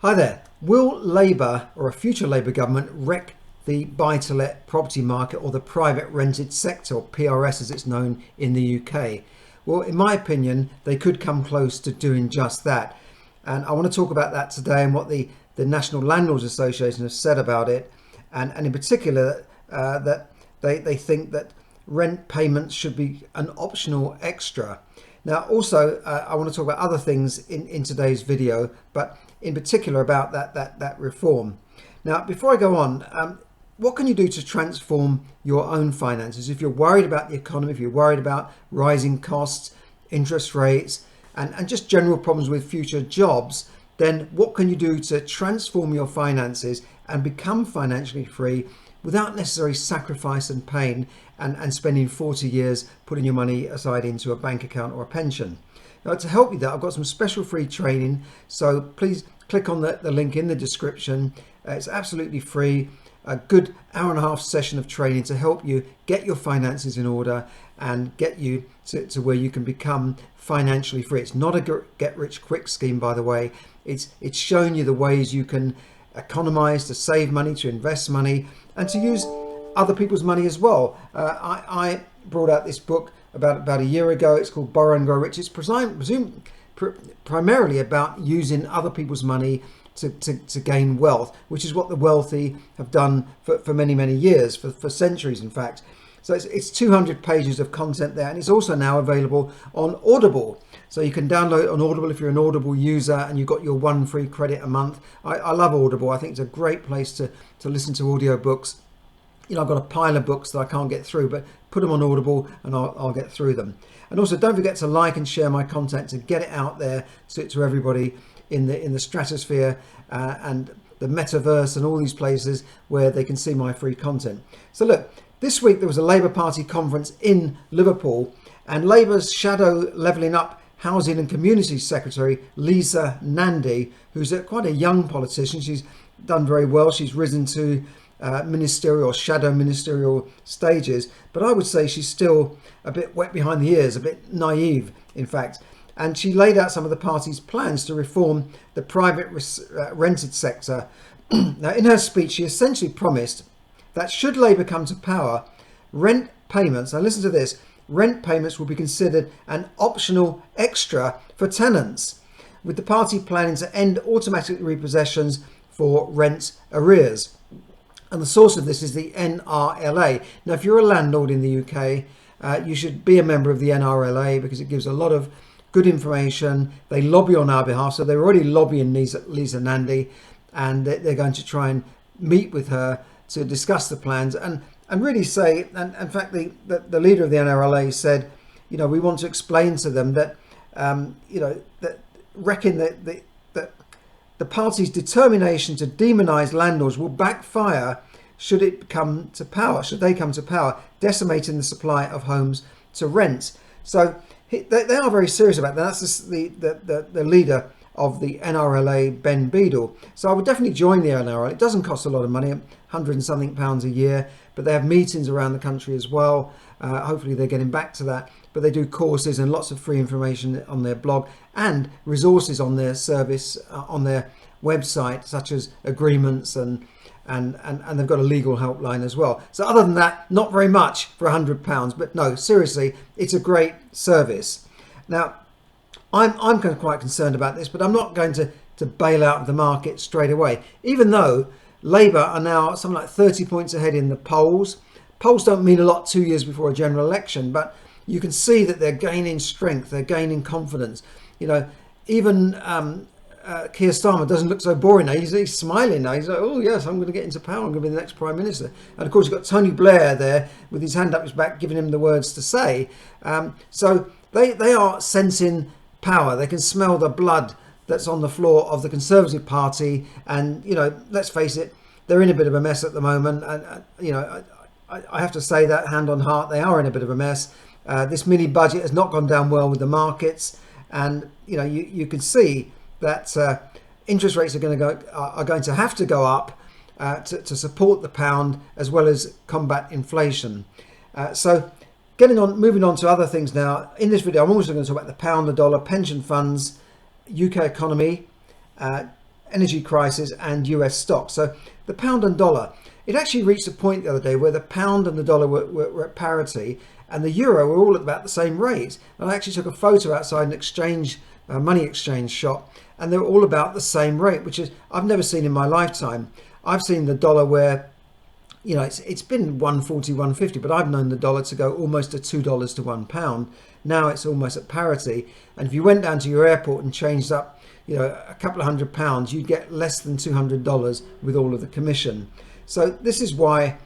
Hi there. Will Labour or a future Labour government wreck the buy-to-let property market or the private rented sector, or PRS as it's known in the UK? Well, in my opinion, they could come close to doing just that. And I want to talk about that today and what the National Landlords Association has said about it. And in particular, that they think that rent payments should be an optional extra. Now, also, I want to talk about other things in today's video, but in particular about that reform. Now, before I go on, what can you do to transform your own finances? If you're worried about the economy, if you're worried about rising costs, interest rates, and just general problems with future jobs, then what can you do to transform your finances and become financially free without necessary sacrifice and pain and spending 40 years putting your money aside into a bank account or a pension? Now, to help you with that, I've got some special free training, so please click on the link in the description. It's absolutely free, a good hour-and-a-half session of training to help you get your finances in order and get you to where you can become financially free. It's not a get-rich-quick scheme, by the way. It's showing you the ways you can economize, to save money, to invest money, and to use other people's money as well. I brought out this book about a year ago. It's called Borrow and Grow Rich. It's primarily about using other people's money to gain wealth, which is what the wealthy have done for many years, for centuries in fact. So it's 200 pages of content there, and it's also now available on Audible. So you can download on Audible if you're an Audible user and you've got your one free credit a month. I love Audible. I think it's a great place to listen to audiobooks. You know, I've got a pile of books that I can't get through, but put them on Audible and I'll get through them. And also, don't forget to like and share my content to get it out there to everybody in the stratosphere and the metaverse and all these places where they can see my free content. So look, this week there was a Labour Party conference in Liverpool, and Labour's shadow levelling up Housing and Community Secretary Lisa Nandy, who's quite a young politician. She's done very well. She's risen to ministerial, shadow ministerial stages, but I would say she's still a bit wet behind the ears, a bit naive, in fact. And she laid out some of the party's plans to reform the private rented sector. Now, in her speech, she essentially promised that should Labour come to power, rent payments, now listen to this, rent payments will be considered an optional extra for tenants, with the party planning to end automatic repossessions for rent arrears. And the source of this is the NRLA. Now, if you're a landlord in the UK, you should be a member of the NRLA because it gives a lot of good information. They lobby on our behalf, so they're already lobbying Lisa Nandy, and they're going to try and meet with her to discuss the plans and really say, and in fact the leader of the NRLA said, you know, we want to explain to them that that reckon that the party's determination to demonise landlords will backfire should they come to power, decimating the supply of homes to rent. So they are very serious about that. That's the leader of the NRLA, Ben Beadle. So I would definitely join the NRLA. It doesn't cost a lot of money, £100 and something a year, but they have meetings around the country as well. Hopefully they're getting back to that. But they do courses and lots of free information on their blog and resources on their service, on their website, such as agreements and they've got a legal helpline as well. So other than that, not very much for £100, but no, seriously, it's a great service. Now, I'm kind of quite concerned about this, but I'm not going to bail out of the market straight away, even though Labour are now something like 30 points ahead in the polls. Polls don't mean a lot 2 years before a general election, but you can see that they're gaining strength, they're gaining confidence. You know, even Keir Starmer doesn't look so boring now. He's smiling now. He's like, oh yes, I'm going to get into power. I'm going to be the next Prime Minister. And of course, you've got Tony Blair there with his hand up his back, giving him the words to say. So they are sensing power. They can smell the blood that's on the floor of the Conservative Party. And, you know, let's face it, they're in a bit of a mess at the moment. And you know, I have to say that, hand on heart, they are in a bit of a mess. This mini budget has not gone down well with the markets. And, you know, you can see that interest rates are going to have to go up to support the pound as well as combat inflation. So moving on to other things now. In this video, I'm also going to talk about the pound, the dollar, pension funds, UK economy, energy crisis and US stocks. So the pound and dollar, it actually reached a point the other day where the pound and the dollar were at parity, and the euro were all at about the same rate. And I actually took a photo outside an exchange, money exchange shop, and they're all about the same rate, which is I've never seen in my lifetime. I've seen the dollar where, you know, it's been 140, 150, but I've known the dollar to go almost to $2 to £1. Now it's almost at parity. And if you went down to your airport and changed up, you know, a couple of £100, you'd get less than $200 with all of the commission. So this is why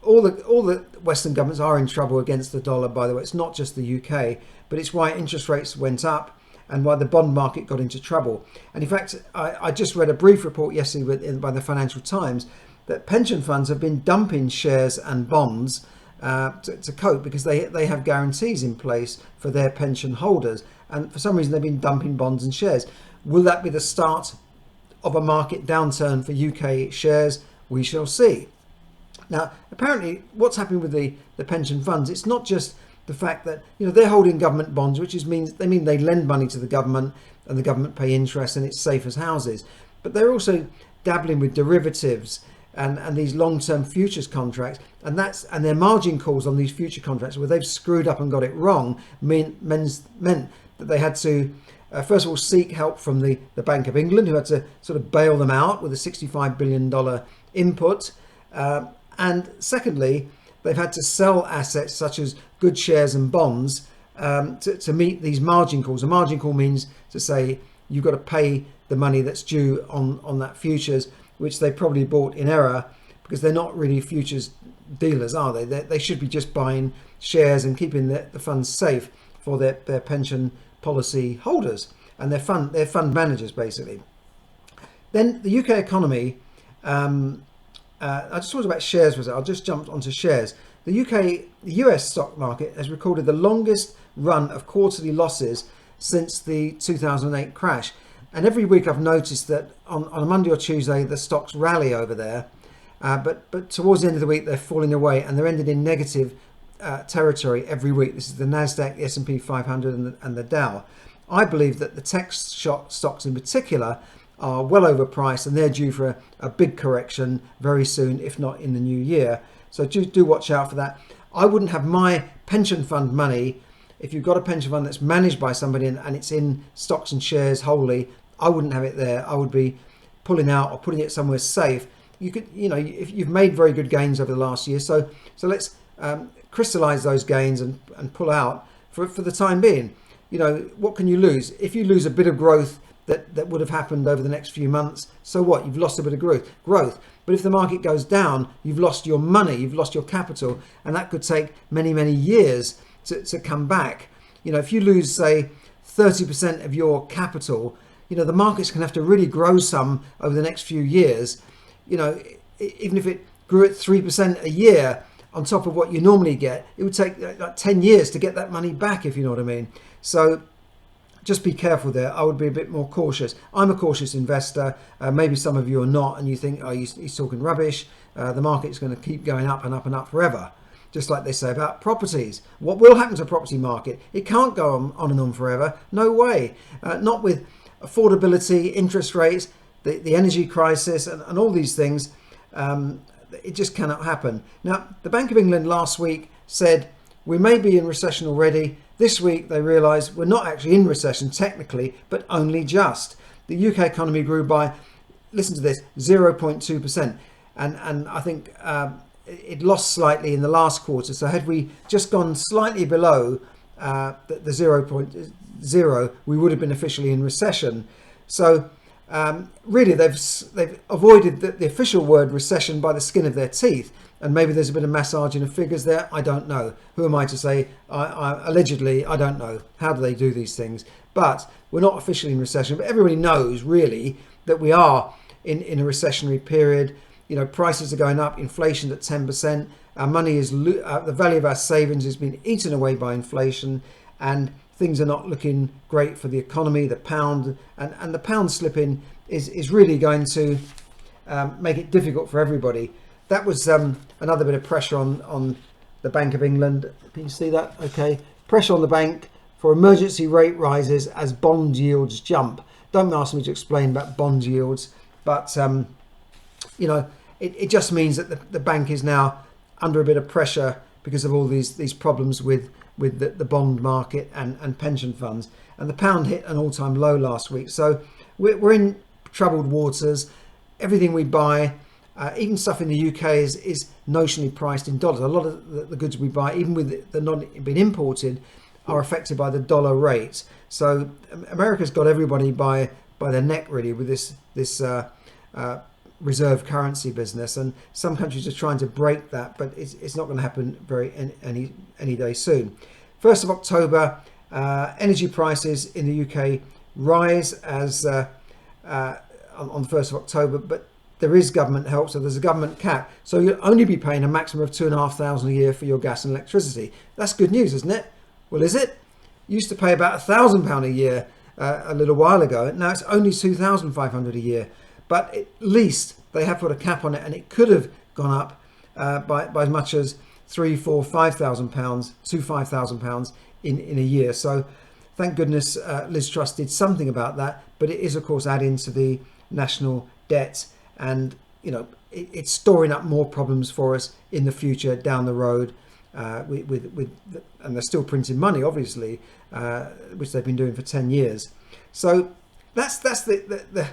all the Western governments are in trouble against the dollar, by the way. It's not just the UK, but it's why interest rates went up and why the bond market got into trouble. And in fact, I just read a brief report yesterday by the Financial Times that pension funds have been dumping shares and bonds to cope, because they have guarantees in place for their pension holders. And for some reason, they've been dumping bonds and shares. Will that be the start of a market downturn for UK shares? We shall see. Now, apparently, what's happening with the pension funds, it's not just the fact that, you know, they're holding government bonds, which means they lend money to the government and the government pay interest and it's safe as houses. But they're also dabbling with derivatives and these long-term futures contracts, and their margin calls on these future contracts, where they've screwed up and got it wrong, meant that they had to first of all seek help from the Bank of England, who had to sort of bail them out with a $65 billion input, and secondly, they've had to sell assets such as good shares and bonds to meet these margin calls. A margin call means to say you've got to pay the money that's due on that futures, which they probably bought in error, because they're not really futures dealers, are they? They should be just buying shares and keeping the funds safe for their pension policy holders and their fund managers, basically. Then the UK economy, I just talked about shares, I'll just jump onto shares. The US stock market has recorded the longest run of quarterly losses since the 2008 crash. And every week I've noticed that on a Monday or Tuesday, the stocks rally over there. But towards the end of the week, they're falling away and they're ending in negative territory every week. This is the NASDAQ, the S&P 500 and the Dow. I believe that the tech stocks in particular are well overpriced, and they're due for a big correction very soon, if not in the new year. So do watch out for that. I wouldn't have my pension fund money, if you've got a pension fund that's managed by somebody and it's in stocks and shares wholly, I wouldn't have it there. I would be pulling out or putting it somewhere safe. You could, you know, if you've made very good gains over the last year, so let's crystallize those gains and pull out for the time being. You know, what can you lose? If you lose a bit of growth that would have happened over the next few months, so what? You've lost a bit of growth. But if the market goes down, you've lost your money, you've lost your capital, and that could take many, many years to come back. You know, if you lose, say, 30% of your capital, you know, the market's going to have to really grow some over the next few years. You know, even if it grew at 3% a year on top of what you normally get, it would take like 10 years to get that money back, if you know what I mean. So just be careful there. I would be a bit more cautious. I'm a cautious investor. Maybe some of you are not, and you think, oh, he's talking rubbish. The market's going to keep going up and up and up forever. Just like they say about properties. What will happen to the property market? It can't go on and on forever. No way. Not with affordability, interest rates, the energy crisis, and all these things. It just cannot happen. Now, the Bank of England last week said we may be in recession already. This week they realised we're not actually in recession technically, but only just. The UK economy grew by, listen to this, 0.2%. And I think it lost slightly in the last quarter. So had we just gone slightly below the 0.0, we would have been officially in recession. So really they've avoided the official word recession by the skin of their teeth. And maybe there's a bit of massaging of figures there. I don't know. Who am I to say? Allegedly, I don't know. How do they do these things? But we're not officially in recession. But everybody knows, really, that we are in a recessionary period. You know, prices are going up. Inflation at 10%. Our money is the value of our savings has been eaten away by inflation, and things are not looking great for the economy. The pound and the pound slipping is really going to make it difficult for everybody. That was another bit of pressure on the Bank of England. Can you see that? Okay. Pressure on the bank for emergency rate rises as bond yields jump. Don't ask me to explain about bond yields, but it just means that the bank is now under a bit of pressure because of all these problems with the bond market and pension funds. And the pound hit an all-time low last week. So we're in troubled waters. Everything we buy, even stuff in the UK, is notionally priced in dollars. A lot of the goods we buy, even with the not being imported, are affected by the dollar rate. So America's got everybody by their neck really with this reserve currency business, and some countries are trying to break that, but it's not going to happen any day soon. 1st of October, energy prices in the UK rise as on the 1st of October, but there is government help, so there's a government cap. So you'll only be paying a maximum of £2,500 a year for your gas and electricity. That's good news, isn't it? Well, is it? You used to pay about £1,000 a year a little while ago. Now it's only £2,500 a year. But at least they have put a cap on it, and it could have gone up by as much as £3,000, £4,000, £5,000 to £5,000 in a year. So thank goodness Liz Truss did something about that. But it is, of course, adding to the national debt, and it's storing up more problems for us in the future down the road. And they're still printing money, obviously, which they've been doing for 10 years. So that's the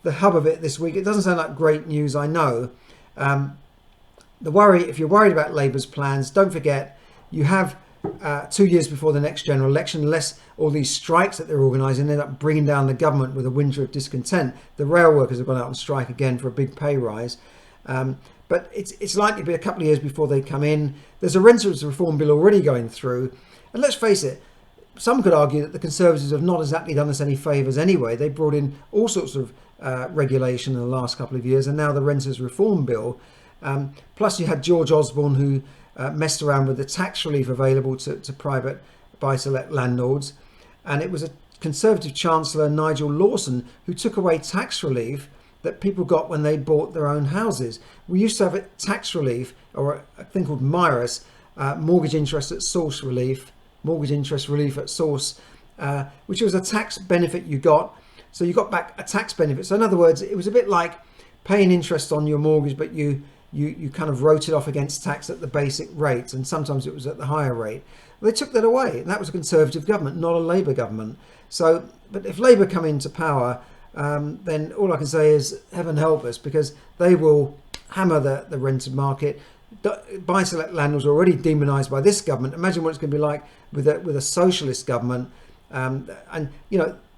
hub of it this week. It doesn't sound like great news, I know. The worry, if you're worried about Labour's plans, don't forget you have 2 years before the next general election, unless all these strikes that they're organising end up bringing down the government with a winter of discontent. The rail workers have gone out on strike again for a big pay rise. But it's likely to be a couple of years before they come in. There's a renters reform bill already going through. And let's face it, some could argue that the Conservatives have not exactly done us any favours anyway. They brought in all sorts of regulation in the last couple of years, and now the renters reform bill. Plus you had George Osborne, who messed around with the tax relief available to private buy-to-let landlords. And it was a Conservative Chancellor, Nigel Lawson, who took away tax relief that people got when they bought their own houses. We used to have a tax relief, or a thing called MIRAS, mortgage interest at source relief, mortgage interest relief at source, which was a tax benefit you got. So you got back a tax benefit. So in other words, it was a bit like paying interest on your mortgage, but you kind of wrote it off against tax at the basic rate, and sometimes it was at the higher rate. Well, they took that away, and that was a Conservative government, not a Labour government. So, but if Labour come into power, then all I can say is heaven help us, because they will hammer the rented market. Buy-to-let landlords are already demonised by this government. Imagine what it's going to be like with a socialist government. And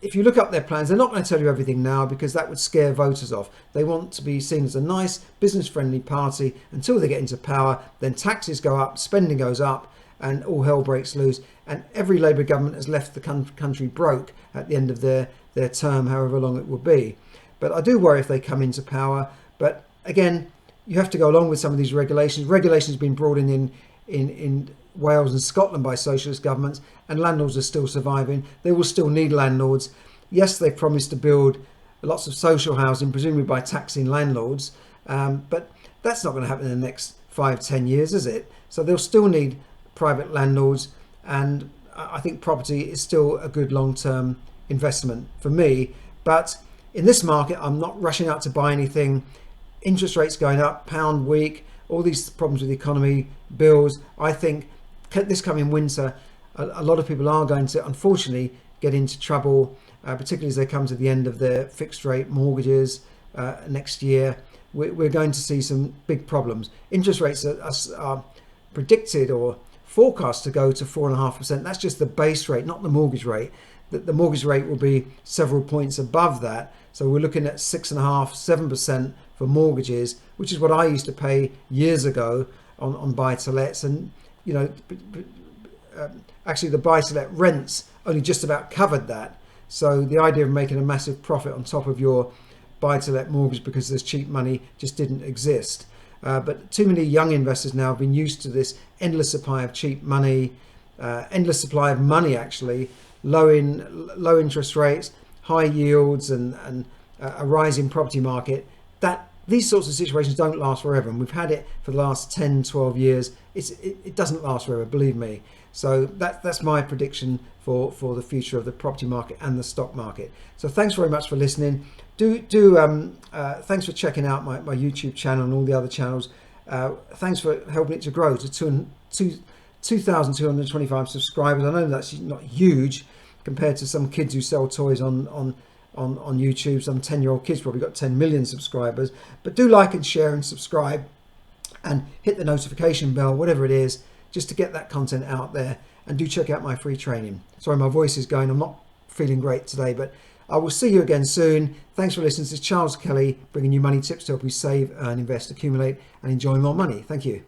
if you look up their plans, they're not going to tell you everything now, because that would scare voters off. They want to be seen as a nice business-friendly party until they get into power. Then taxes go up, spending goes up, and all hell breaks loose. And every Labour government has left the country broke at the end of their term, however long it will be. But I do worry if they come into power. But again, you have to go along with some of these regulations. Regulations have been brought in Wales and Scotland by socialist governments, and landlords are still surviving. They will still need landlords. Yes, they promised to build lots of social housing, presumably by taxing landlords, but that's not going to happen in the next 5-10 years, is it? So they'll still need private landlords, and I think property is still a good long-term investment for me. But in this market, I'm not rushing out to buy anything. Interest rates going up, pound weak, all these problems with the economy, bills. I think this coming winter, a lot of people are going to, unfortunately, get into trouble, particularly as they come to the end of their fixed rate mortgages next year. We're going to see some big problems. Interest rates are predicted or forecast to go to 4.5%. That's just the base rate, not the mortgage rate. The mortgage rate will be several points above that. So we're looking at 6.5%, 7% for mortgages, which is what I used to pay years ago on buy-to-lets. And actually the buy-to-let rents only just about covered that. So the idea of making a massive profit on top of your buy-to-let mortgage because there's cheap money just didn't exist. But too many young investors now have been used to this endless supply of cheap money, endless supply of money actually, low interest rates, high yields, and a rising property market. That these sorts of situations don't last forever, and we've had it for the last 10, 12 years. It doesn't last forever, believe me. So that's my prediction for the future of the property market and the stock market. So thanks very much for listening. Thanks for checking out my YouTube channel and all the other channels. Thanks for helping it to grow to 2,225 subscribers. I know that's not huge compared to some kids who sell toys on YouTube. Some 10-year-old kids probably got 10 million subscribers. But do like and share and subscribe and hit the notification bell, whatever it is, just to get that content out there. And do check out my free training. Sorry, my voice is going. I'm not feeling great today, but I will see you again soon. Thanks for listening. This is Charles Kelly, bringing you money tips to help you save, earn, invest, accumulate, and enjoy more money. Thank you.